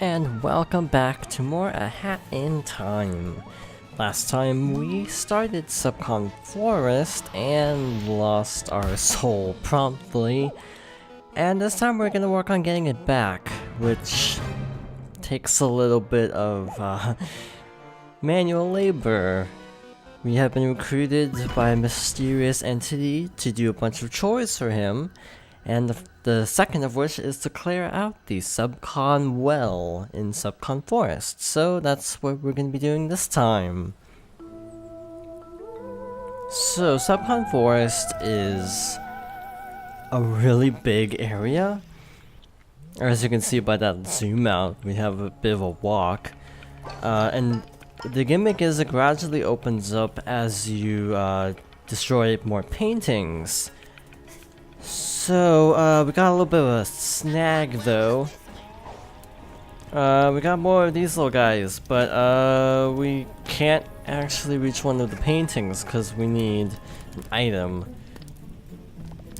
And welcome back to more A Hat in Time. Last time we started Subcon Forest and lost our soul promptly. And this time we're gonna work on getting it back, which takes a little bit of manual labor. We have been recruited by a mysterious entity to do a bunch of chores for him. And the second of which is to clear out the Subcon well in Subcon Forest. So that's what we're going to be doing this time. So Subcon Forest is a really big area. As you can see by that zoom out, we have a bit of a walk. And the gimmick is it gradually opens up as you destroy more paintings. So, we got a little bit of a snag though. We got more of these little guys, but we can't actually reach one of the paintings because we need an item.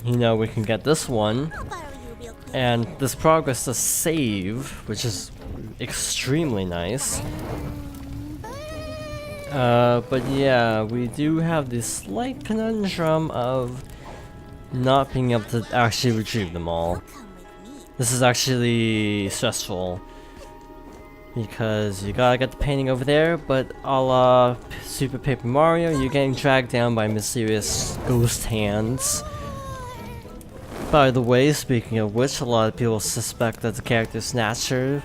You know, we can get this one, and this progress to save, which is extremely nice. But yeah, we do have this slight conundrum of not being able to actually retrieve them all. This is actually stressful because you gotta get the painting over there, but a la Super Paper Mario, you're getting dragged down by mysterious ghost hands. By the way, speaking of which, a lot of people suspect that the character Snatcher,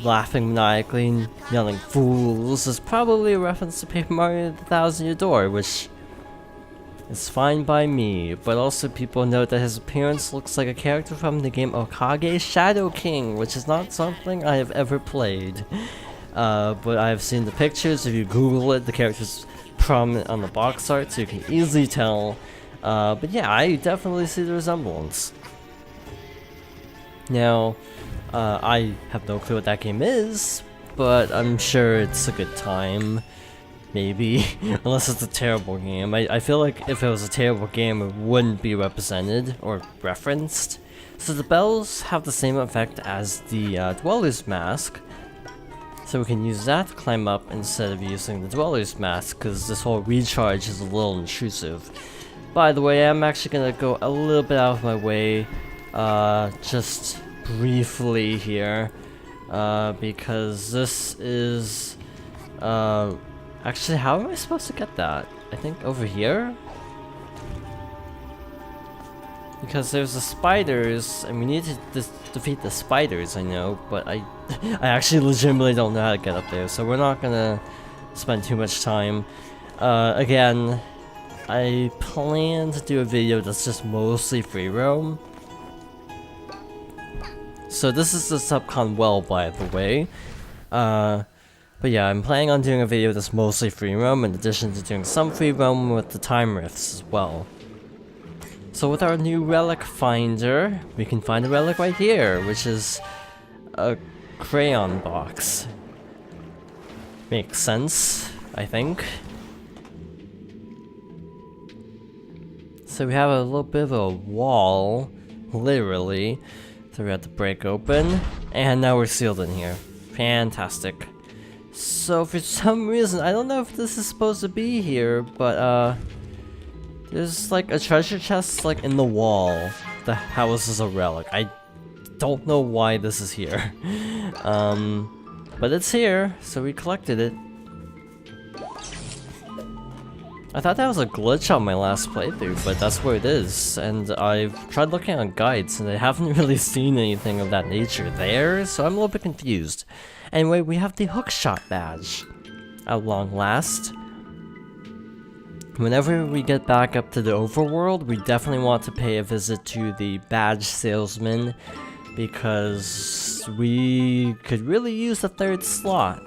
laughing maniacally and yelling "fools," is probably a reference to Paper Mario The Thousand Year Door, which it's fine by me, but also people note that his appearance looks like a character from the game Okage Shadow King, which is not something I have ever played. But I have seen the pictures. If you Google it, the character's prominent on the box art, so you can easily tell. But yeah, I definitely see the resemblance. Now, I have no clue what that game is, but I'm sure it's a good time. Maybe, unless it's a terrible game. I feel like if it was a terrible game, it wouldn't be represented or referenced. So the bells have the same effect as the Dweller's Mask. So we can use that to climb up instead of using the Dweller's Mask, because this whole recharge is a little intrusive. By the way, I'm actually going to go a little bit out of my way, just briefly here, because this is, actually, how am I supposed to get that? I think over here? Because there's the spiders, and we need to defeat the spiders, I know, but I actually legitimately don't know how to get up there, so we're not gonna spend too much time. Again, I plan to do a video that's just mostly free roam. So this is the Subcon well, by the way. But yeah, I'm planning on doing a video that's mostly free roam, in addition to doing some free roam with the time rifts as well. So with our new relic finder, we can find a relic right here, which is a crayon box. Makes sense, I think. So we have a little bit of a wall, literally, that we have to break open, and now we're sealed in here. Fantastic. So for some reason, I don't know if this is supposed to be here, but there's like a treasure chest like in the wall that houses a relic. I don't know why this is here. But it's here, so we collected it. I thought that was a glitch on my last playthrough, but that's where it is. And I've tried looking on guides and I haven't really seen anything of that nature there, so I'm a little bit confused. Anyway, we have the hookshot badge at long last. Whenever we get back up to the overworld, we definitely want to pay a visit to the badge salesman because we could really use the third slot.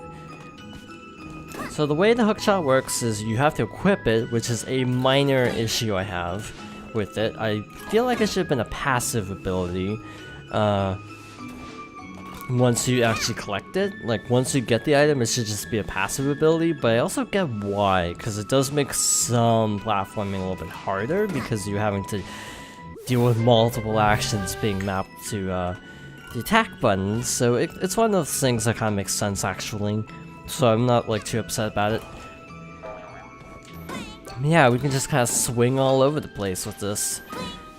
So the way the hookshot works is you have to equip it, which is a minor issue I have with it. I feel like it should have been a passive ability. Once you actually collect it, like once you get the item, it should just be a passive ability, but I also get why, because it does make some platforming a little bit harder because you're having to deal with multiple actions being mapped to the attack button, so it's one of those things that kind of makes sense actually. So I'm not like too upset about it. Yeah, we can just kind of swing all over the place with this.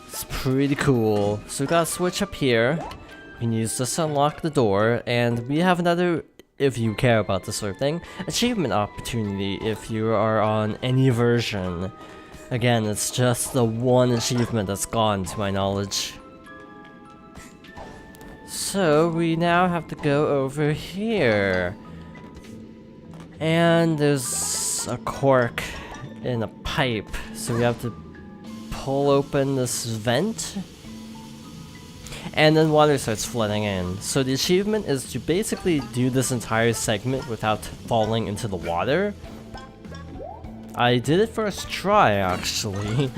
It's pretty cool. So we got a switch up here. We can use this to unlock the door, and we have another, if you care about this sort of thing, achievement opportunity if you are on any version. Again, it's just the one achievement that's gone to my knowledge. So we now have to go over here. And there's a cork in a pipe, so we have to pull open this vent. And then water starts flooding in. So the achievement is to basically do this entire segment without falling into the water. I did it first try actually,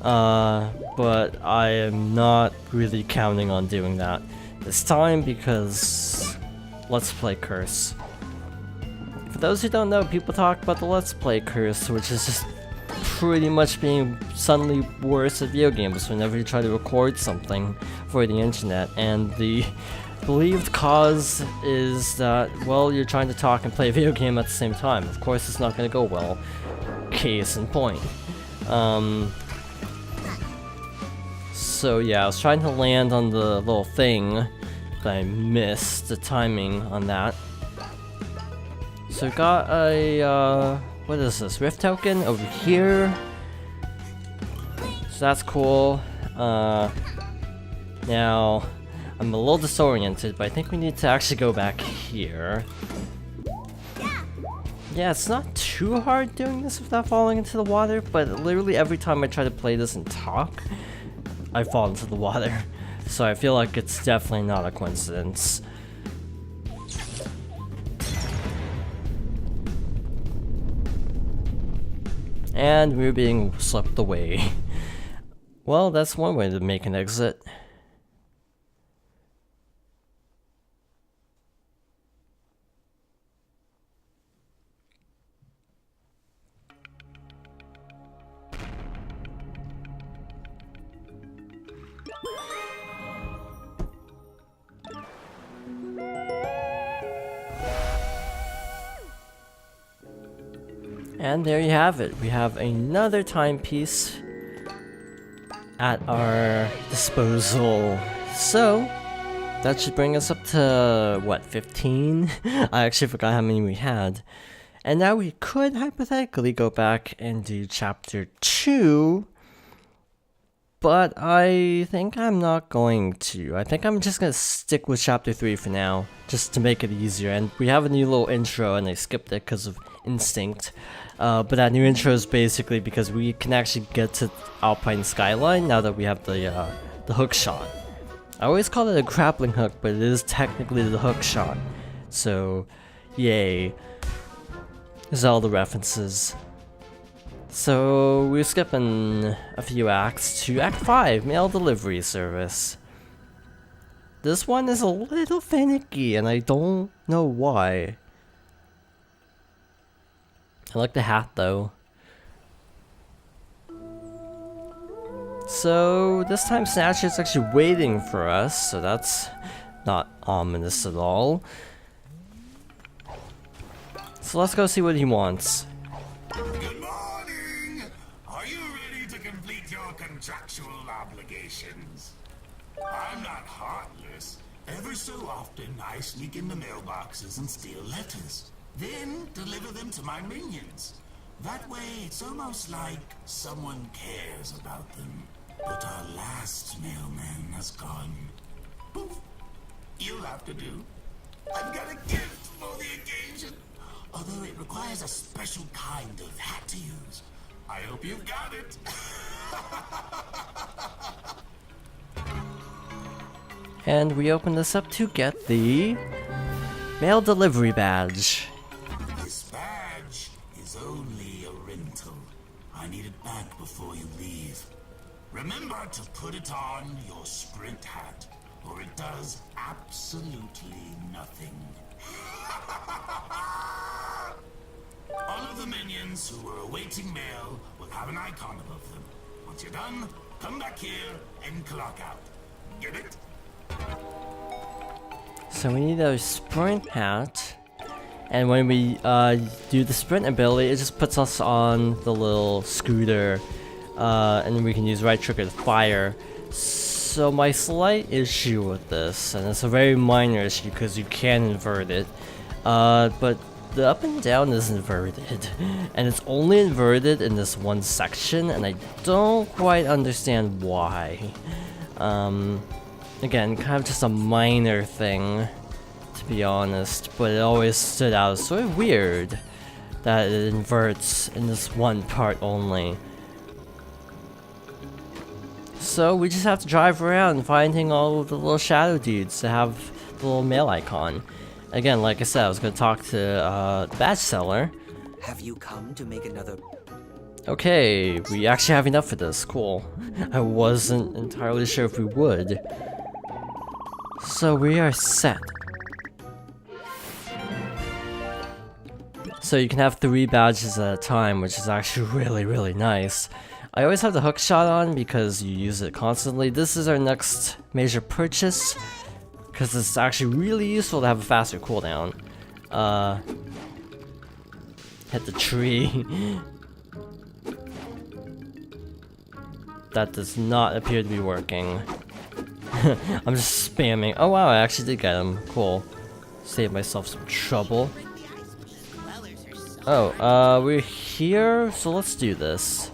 but I am not really counting on doing that this time because Let's Play curse. For those who don't know, people talk about the Let's Play curse, which is just pretty much being suddenly worse at video games whenever you try to record something for the internet, and the believed cause is that, well, you're trying to talk and play a video game at the same time. Of course it's not going to go well. Case in point. So yeah, I was trying to land on the little thing, but I missed the timing on that. So got a, what is this, Rift token over here. So that's cool. Now, I'm a little disoriented, but I think we need to actually go back here. Yeah, it's not too hard doing this without falling into the water, but literally every time I try to play this and talk, I fall into the water. So I feel like it's definitely not a coincidence. And we're being swept away. Well, that's one way to make an exit. And there you have it. We have another timepiece at our disposal. So, that should bring us up to, what, 15? I actually forgot how many we had. And now we could hypothetically go back and do chapter 2. But I think I'm not going to. I think I'm just gonna stick with chapter 3 for now, just to make it easier. And we have a new little intro, and I skipped it because of instinct. But that new intro is basically because we can actually get to Alpine Skyline now that we have the hook shot. I always call it a grappling hook, but it is technically the hook shot. So, yay. There's all the references. So, we're skipping a few acts to Act 5, Mail Delivery Service. This one is a little finicky, and I don't know why. I like the hat, though. So, this time Snatcher is actually waiting for us, so that's not ominous at all. So let's go see what he wants. Good morning! Are you ready to complete your contractual obligations? I'm not heartless. Ever so often, I sneak into mailboxes and steal letters. Then deliver them to my minions. That way, it's almost like someone cares about them. But our last mailman has gone. Poof! You'll have to do. I've got a gift for the occasion. Although it requires a special kind of hat to use. I hope you've got it. And we open this up to get the mail delivery badge. This badge is only a rental. I need it back before you leave. Remember to put it on your sprint hat, or it does absolutely nothing. All of the minions who are awaiting mail will have an icon above them. Once you're done, come back here and clock out. Get it? So we need a sprint hat. And when we do the sprint ability, it just puts us on the little scooter. And we can use right trigger to fire. So my slight issue with this, and it's a very minor issue because you can invert it, but the up and down is inverted, and it's only inverted in this one section, and I don't quite understand why. Again, kind of just a minor thing, to be honest, but it always stood out as sort of weird that it inverts in this one part only. So we just have to drive around finding all of the little shadow dudes to have the little mail icon. Again, like I said, I was going to talk to the badge seller. Have you come to make another? Okay, we actually have enough for this. Cool. I wasn't entirely sure if we would. So we are set. So you can have 3 badges at a time, which is actually really nice. I always have the hook shot on because you use it constantly. This is our next major purchase, because it's actually really useful to have a faster cooldown. Hit the tree. That does not appear to be working. I'm just spamming. Oh wow, I actually did get him. Cool. Saved myself some trouble. Oh, we're here, so let's do this.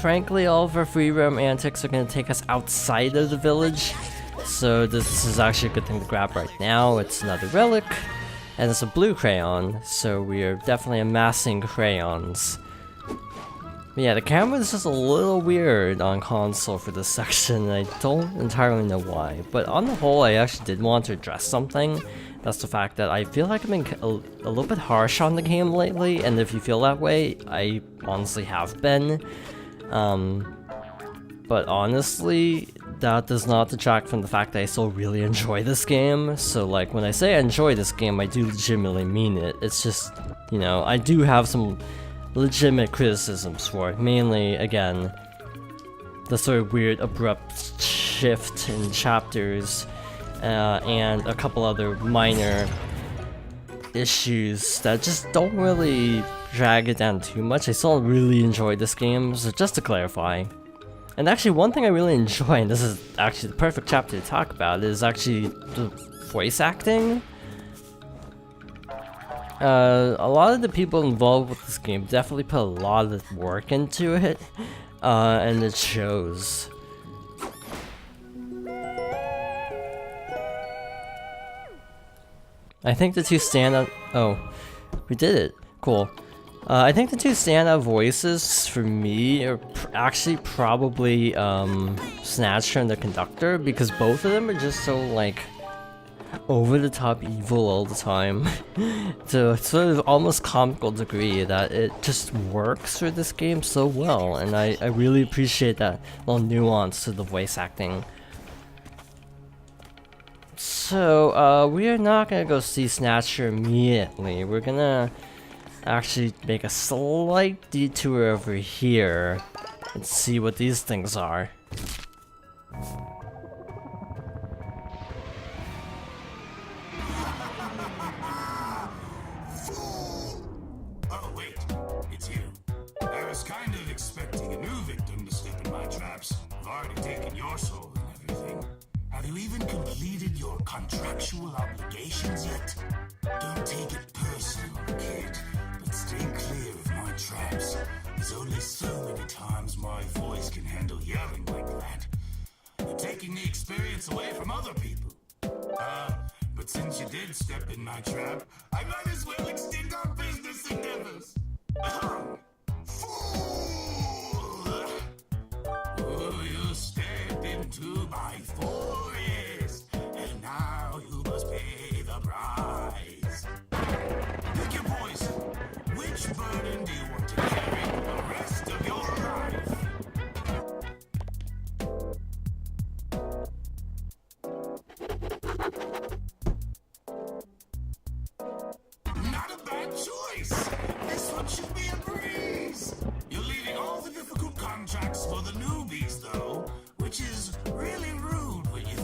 Frankly, all of our free roam antics are going to take us outside of the village, so this is actually a good thing to grab right now. It's another relic, and it's a blue crayon, so we are definitely amassing crayons. But yeah, the camera is just a little weird on console for this section, and I don't entirely know why. But on the whole, I actually did want to address something. That's the fact that I feel like I've been a little bit harsh on the game lately, and if you feel that way, I honestly have been. But honestly, that does not detract from the fact that I still really enjoy this game. So like, when I say I enjoy this game, I do legitimately mean it. It's just, you know, I do have some legitimate criticisms for it. Mainly, again, the sort of weird abrupt shift in chapters. And a couple other minor issues that just don't really drag it down too much. I still really enjoy this game, so just to clarify. And actually, one thing I really enjoy, and this is actually the perfect chapter to talk about, is actually the voice acting. A lot of the people involved with this game definitely put a lot of work into it, and it shows. I think the two standout. Oh, we did it. Cool. I think the two standout voices for me are actually probably Snatcher and the Conductor, because both of them are just so like over the top evil all the time to a sort of almost comical degree that it just works for this game so well, and I really appreciate that little nuance to the voice acting. So, we are not gonna go see Snatcher immediately. We're gonna actually make a slight detour over here and see what these things are. Oh, wait. It's you. I was kind of expecting a new victim to step in my traps. I've already taken your soul and everything. Have you even completed your contractual obligations yet? Don't take it personal, kid, but stay clear of my traps. There's only so many times my voice can handle yelling like that. You're taking the experience away from other people. But since you did step in my trap, I might as well extend our business endeavors. Fool! Oh, you stepped into my forest, and now you must pay the price. Pick your poison. Which burden do you want to carry the rest of your life? Not a bad choice. This one should be a breeze. You're leaving all the difficult contracts for the newbies, though, which is really rude when you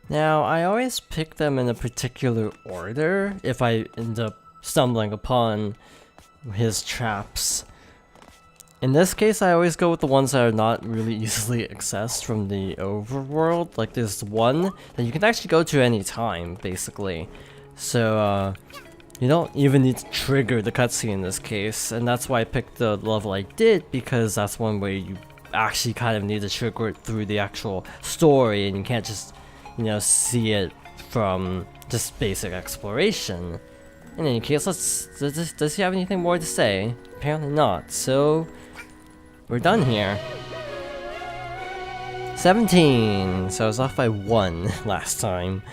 Now, I always pick them in a particular order if I end up stumbling upon his traps. In this case, I always go with the ones that are not really easily accessed from the overworld. Like there's one that you can actually go to any time, basically. So, you don't even need to trigger the cutscene in this case, and that's why I picked the level I did, because that's one where you actually kind of need to trigger it through the actual story, and you can't just, you know, see it from just basic exploration. In any case, does he have anything more to say? Apparently not, so we're done here. 17, so I was off by 1 last time.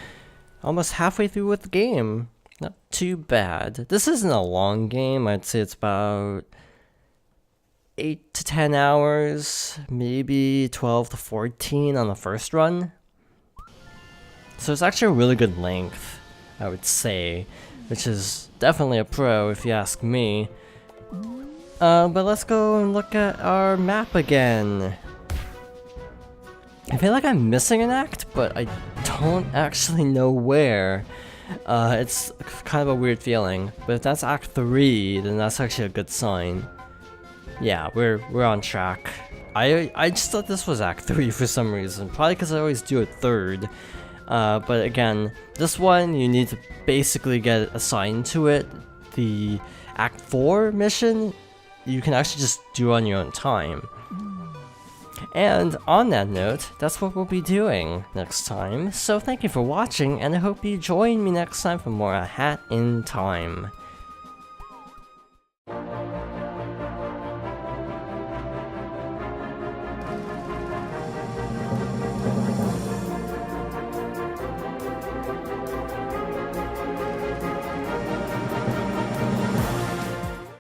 Almost halfway through with the game. Not too bad. This isn't a long game. I'd say it's about 8 to 10 hours, maybe 12 to 14 on the first run. So it's actually a really good length, I would say, which is definitely a pro if you ask me. But let's go and look at our map again. I feel like I'm missing an act, but I don't actually know where. It's kind of a weird feeling, but if that's Act 3, then that's actually a good sign. Yeah, we're on track. I just thought this was Act 3 for some reason, probably because I always do it third. But again, this one you need to basically get assigned to it. The Act 4 mission, you can actually just do on your own time. And on that note, that's what we'll be doing next time. So thank you for watching, and I hope you join me next time for more A Hat in Time.